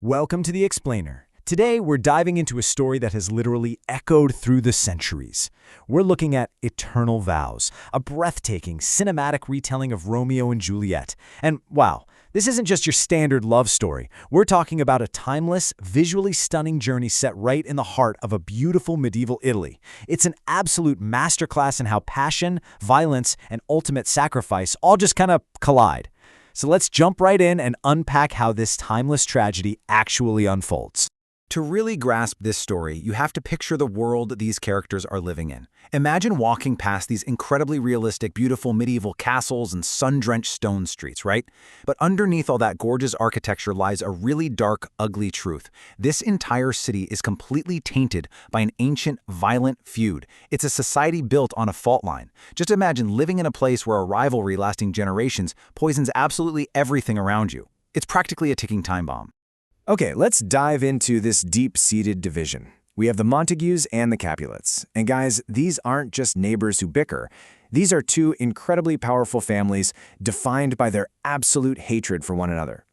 Welcome to The Explainer. Today, we're diving into a story that has literally echoed through the centuries. We're looking at Eternal Vows, a breathtaking, cinematic retelling of Romeo and Juliet. And wow, this isn't just your standard love story. We're talking about a timeless, visually stunning journey set right in the heart of a beautiful medieval Italy. It's an absolute masterclass in how passion, violence, and ultimate sacrifice all just kind of collide. So let's jump right in and unpack how this timeless tragedy actually unfolds. To really grasp this story, you have to picture the world these characters are living in. Imagine walking past these incredibly realistic, beautiful medieval castles and sun-drenched stone streets, right? But underneath all that gorgeous architecture lies a really dark, ugly truth. This entire city is completely tainted by an ancient, violent feud. It's a society built on a fault line. Just imagine living in a place where a rivalry lasting generations poisons absolutely everything around you. It's practically a ticking time bomb. Okay, let's dive into this deep-seated division. We have the Montagues and the Capulets. And guys, these aren't just neighbors who bicker. These are two incredibly powerful families defined by their absolute hatred for one another.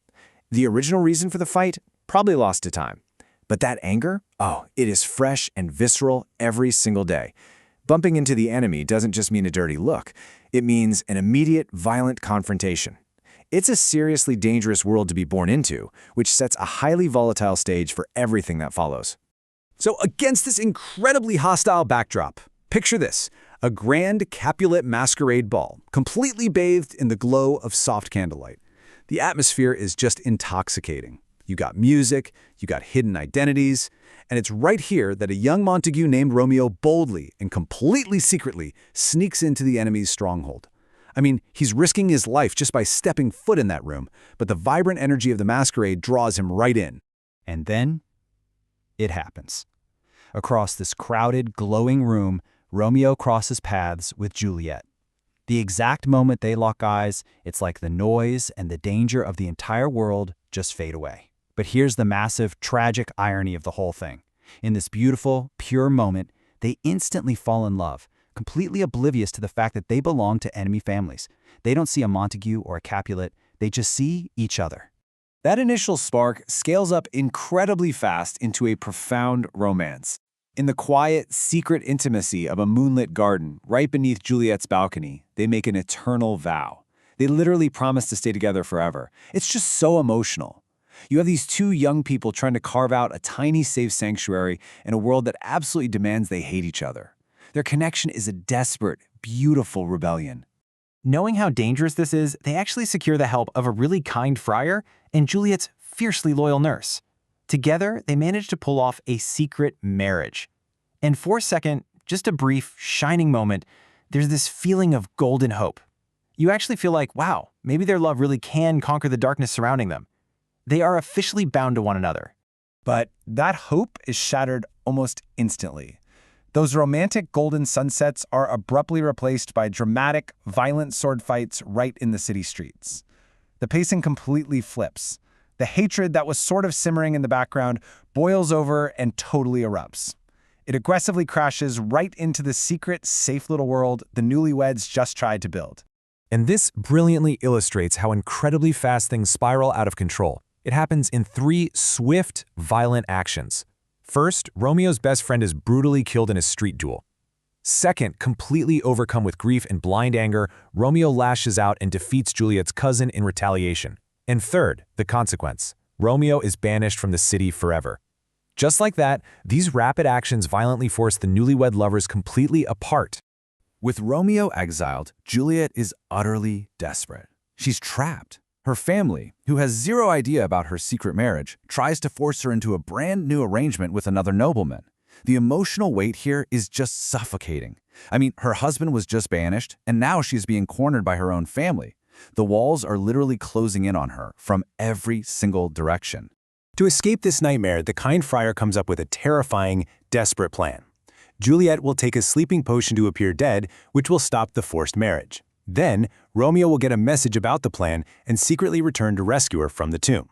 The original reason for the fight? Probably lost to time. But that anger? Oh, it is fresh and visceral every single day. Bumping into the enemy doesn't just mean a dirty look. It means an immediate, violent confrontation. It's a seriously dangerous world to be born into, which sets a highly volatile stage for everything that follows. So against this incredibly hostile backdrop, picture this, a grand Capulet masquerade ball, completely bathed in the glow of soft candlelight. The atmosphere is just intoxicating. You got music, you got hidden identities, and it's right here that a young Montague named Romeo boldly and completely secretly sneaks into the enemy's stronghold. I mean, he's risking his life just by stepping foot in that room, but the vibrant energy of the masquerade draws him right in. And then, it happens. Across this crowded, glowing room, Romeo crosses paths with Juliet. The exact moment they lock eyes, it's like the noise and the danger of the entire world just fade away. But here's the massive, tragic irony of the whole thing. In this beautiful, pure moment, they instantly fall in love, completely oblivious to the fact that they belong to enemy families. They don't see a Montague or a Capulet, they just see each other. That initial spark scales up incredibly fast into a profound romance. In the quiet, secret intimacy of a moonlit garden, right beneath Juliet's balcony, they make an eternal vow. They literally promise to stay together forever. It's just so emotional. You have these two young people trying to carve out a tiny safe sanctuary in a world that absolutely demands they hate each other. Their connection is a desperate, beautiful rebellion. Knowing how dangerous this is, they actually secure the help of a really kind friar and Juliet's fiercely loyal nurse. Together, they manage to pull off a secret marriage. And for a second, just a brief, shining moment, there's this feeling of golden hope. You actually feel like, wow, maybe their love really can conquer the darkness surrounding them. They are officially bound to one another. But that hope is shattered almost instantly. Those romantic golden sunsets are abruptly replaced by dramatic, violent sword fights right in the city streets. The pacing completely flips. The hatred that was sort of simmering in the background boils over and totally erupts. It aggressively crashes right into the secret, safe little world the newlyweds just tried to build. And this brilliantly illustrates how incredibly fast things spiral out of control. It happens in three swift, violent actions. First, Romeo's best friend is brutally killed in a street duel. Second, completely overcome with grief and blind anger, Romeo lashes out and defeats Juliet's cousin in retaliation. And third, the consequence. Romeo is banished from the city forever. Just like that, these rapid actions violently force the newlywed lovers completely apart. With Romeo exiled, Juliet is utterly desperate. She's trapped. Her family, who has zero idea about her secret marriage, tries to force her into a brand new arrangement with another nobleman. The emotional weight here is just suffocating. I mean, her husband was just banished, and now she's being cornered by her own family. The walls are literally closing in on her from every single direction. To escape this nightmare, the kind friar comes up with a terrifying, desperate plan. Juliet will take a sleeping potion to appear dead, which will stop the forced marriage. Then, Romeo will get a message about the plan and secretly return to rescue her from the tomb.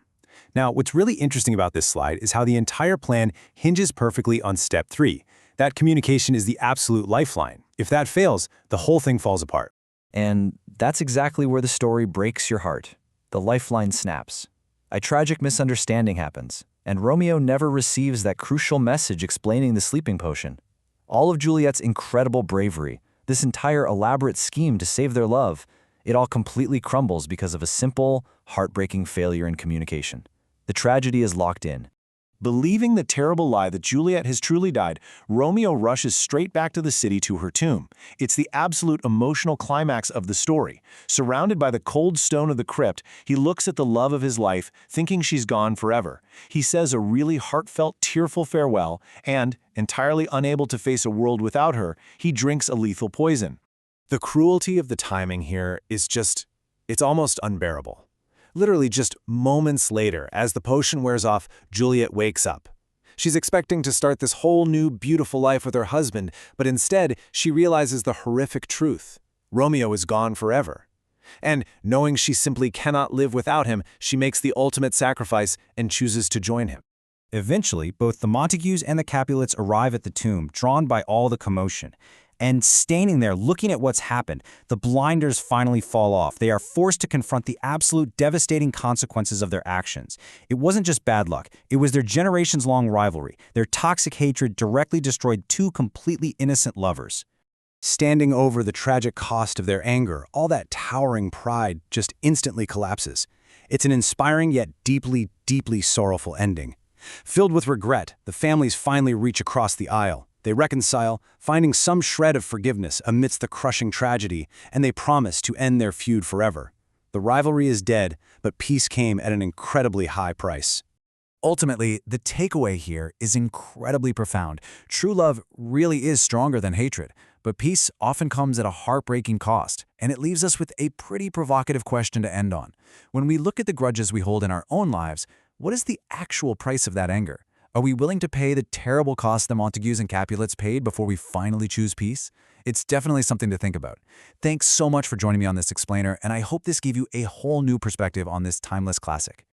Now, what's really interesting about this slide is how the entire plan hinges perfectly on step 3. That communication is the absolute lifeline. If that fails, the whole thing falls apart. And that's exactly where the story breaks your heart. The lifeline snaps. a tragic misunderstanding happens, and Romeo never receives that crucial message explaining the sleeping potion. All of Juliet's incredible bravery, this entire elaborate scheme to save their love, it all completely crumbles because of a simple, heartbreaking failure in communication. The tragedy is locked in. Believing the terrible lie that Juliet has truly died, Romeo rushes straight back to the city to her tomb. It's the absolute emotional climax of the story. Surrounded by the cold stone of the crypt, he looks at the love of his life, thinking she's gone forever. He says a really heartfelt, tearful farewell, and, entirely unable to face a world without her, he drinks a lethal poison. The cruelty of the timing here is it's almost unbearable. Literally just moments later, as the potion wears off, Juliet wakes up. She's expecting to start this whole new, beautiful life with her husband, but instead, she realizes the horrific truth. Romeo is gone forever. And knowing she simply cannot live without him, she makes the ultimate sacrifice and chooses to join him. Eventually, both the Montagues and the Capulets arrive at the tomb, drawn by all the commotion. And standing there, looking at what's happened, the blinders finally fall off. They are forced to confront the absolute devastating consequences of their actions. It wasn't just bad luck. It was their generations-long rivalry. Their toxic hatred directly destroyed two completely innocent lovers. Standing over the tragic cost of their anger, all that towering pride just instantly collapses. It's an inspiring yet deeply, deeply sorrowful ending. Filled with regret, the families finally reach across the aisle. They reconcile, finding some shred of forgiveness amidst the crushing tragedy, and they promise to end their feud forever. The rivalry is dead, but peace came at an incredibly high price. Ultimately, the takeaway here is incredibly profound. True love really is stronger than hatred, but peace often comes at a heartbreaking cost, and it leaves us with a pretty provocative question to end on. When we look at the grudges we hold in our own lives, what is the actual price of that anger? Are we willing to pay the terrible cost the Montagues and Capulets paid before we finally choose peace? It's definitely something to think about. Thanks so much for joining me on this explainer, and I hope this gave you a whole new perspective on this timeless classic.